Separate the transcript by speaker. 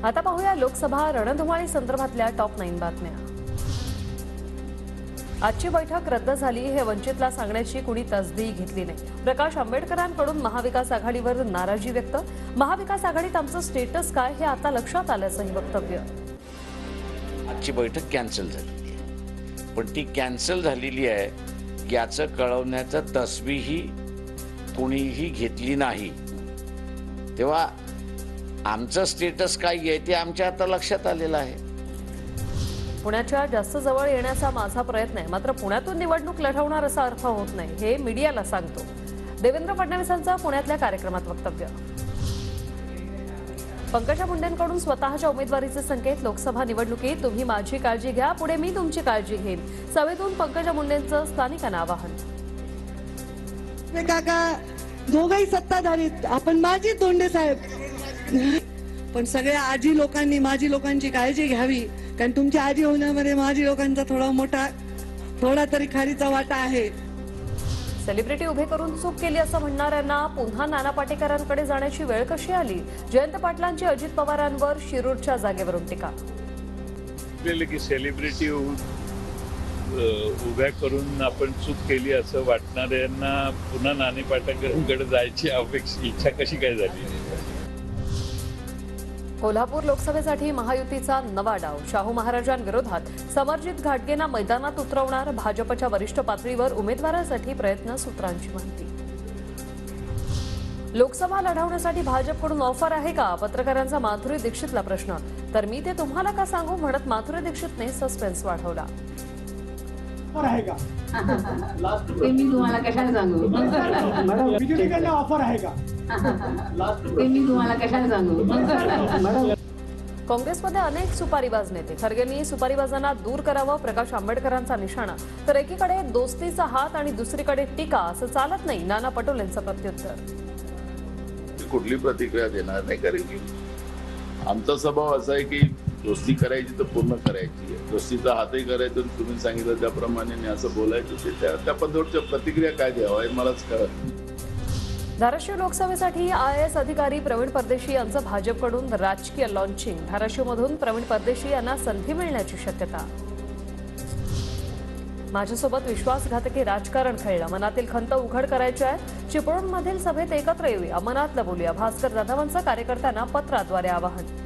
Speaker 1: आता पाहूया लोकसभा रणधुमाळी संदर्भातल्या टॉप 9 बातम्या। आजची बैठक रद्द झाली हे वंचितला सांगण्याची कुणी तसदी घेतली नाही। प्रकाश आंबेडकरांकडून महाविकास आघाडीवर नाराजी व्यक्त। महाविकास आघाडीत आमचं स्टेटस काय हे आता लक्षात आल्याचंही वक्तव्य।
Speaker 2: आजची बैठक कॅन्सल झाली आहे, पण ती कॅन्सल झालेली आहे याचं कळवण्याचं तसबीही कुणीही घेतली नाही। तेव्हा आमचं स्टेटस काय आहे ते आमच्या आता लक्षात आलेलं आहे।
Speaker 1: पुण्याच्या जास्त जवळ येण्याचा माझा प्रयत्न आहे, मात्र पुण्यातून निवडणूक लढवणार असा अर्थ होत नाही हे मीडियाला सांगतो। देवेंद्र फडणवीसांचं पुण्यातल्या कार्यक्रमात वक्तव्य। पंकजा मुंडेंकडून स्वतःच्या उमेदवारीचे संकेत। लोकसभा निवडणुकीत तुम्ही माझी काळजी घ्या, पुढे मी तुमची काळजी घेईन। सभेतून पंकजा मुंडेंचं स्थानिकांना आवाहन।
Speaker 3: काका दोघंही सत्ताधारीत, आपण माझी तोंडे साहेब, पण सगळ्या आजी लोकांनी माझी लोकांची काळजी घ्यावी, कारण तुमच्या आजी होण्यामध्ये माझी लोकांचा थोडा तरी खारीचा वाटा आहे।
Speaker 1: सेलिब्रिटी उभे करून चूक केली असं म्हणणाऱ्यांना पुन्हा नाना पाटेकरांकडे जाण्याची वेळ कशी आली? जयंत पाटलांची अजित पवारांवर शिरूरच्या जागेवरून टीका।
Speaker 4: की सेलिब्रिटी उभ्या करून आपण चूक केली असं वाटणाऱ्यांना पुन्हा नाना पाटेकरांकडे जायची इच्छा कशी काय झाली?
Speaker 1: कोल्हापूर लोकसभेसाठी महायुतीचा नवा डाव। शाहू महाराजांविरोधात समरजित घाटगेंना मैदानात उतरवणार। भाजपच्या वरिष्ठ पातळीवर उमेदवारांसाठी प्रयत्न, सूत्रांची माहिती। लोकसभा लढवण्यासाठी भाजपकडून ऑफर आहे का? पत्रकारांचा माधुरी दीक्षितला प्रश्न। तर मी ते तुम्हाला का सांगू म्हणत माधुरी दीक्षितने सस्पेन्स वाढवला।
Speaker 5: आहे का?
Speaker 6: ते मी तुम्हाला कशाला सांगू?
Speaker 5: मॅडम बीजेपीकडनं ऑफर आहे का?
Speaker 6: ते मी तुम्हाला कशाला सांगू?
Speaker 1: काँग्रेसमध्ये अनेक सुपारीबाज नेते। खरगेंनी सुपारीबाजांना दूर करावं, प्रकाश आंबेडकरांचा निशाणा। तर एकीकडे दोस्तीचा हात आणि दुसरीकडे टीका, असं चालत नाही। नाना पटोलेंचं प्रत्युत्तर।
Speaker 7: कुठली प्रतिक्रिया देणार नाही, कारण की आमचा स्वभाव असा आहे की दोस्ती करायची तर पूर्ण करायची आहे। दोस्तीचा हातही करायचा, तुम्ही सांगितलं त्याप्रमाणे असं बोलायचं, त्या पद्धतीच्या प्रतिक्रिया काय द्यावं हे मलाच कळत नाही।
Speaker 1: धाराशिव लोकसभेसाठी IAS अधिकारी प्रवीण परदेशी यांचं भाजपकडून राजकीय लॉन्चिंग। धाराशिवमधून प्रवीण परदेशी यांना संधी मिळण्याची शक्यता। माझ्यासोबत विश्वासघातकी राजकारण खेळलं, मनातील खंत उघड करायची आहे। चिपळूणमधील सभेत एकत्र येऊया, मनातलं बोलूया। भास्कर जाधवांचं कार्यकर्त्यांना पत्राद्वारे आवाहन।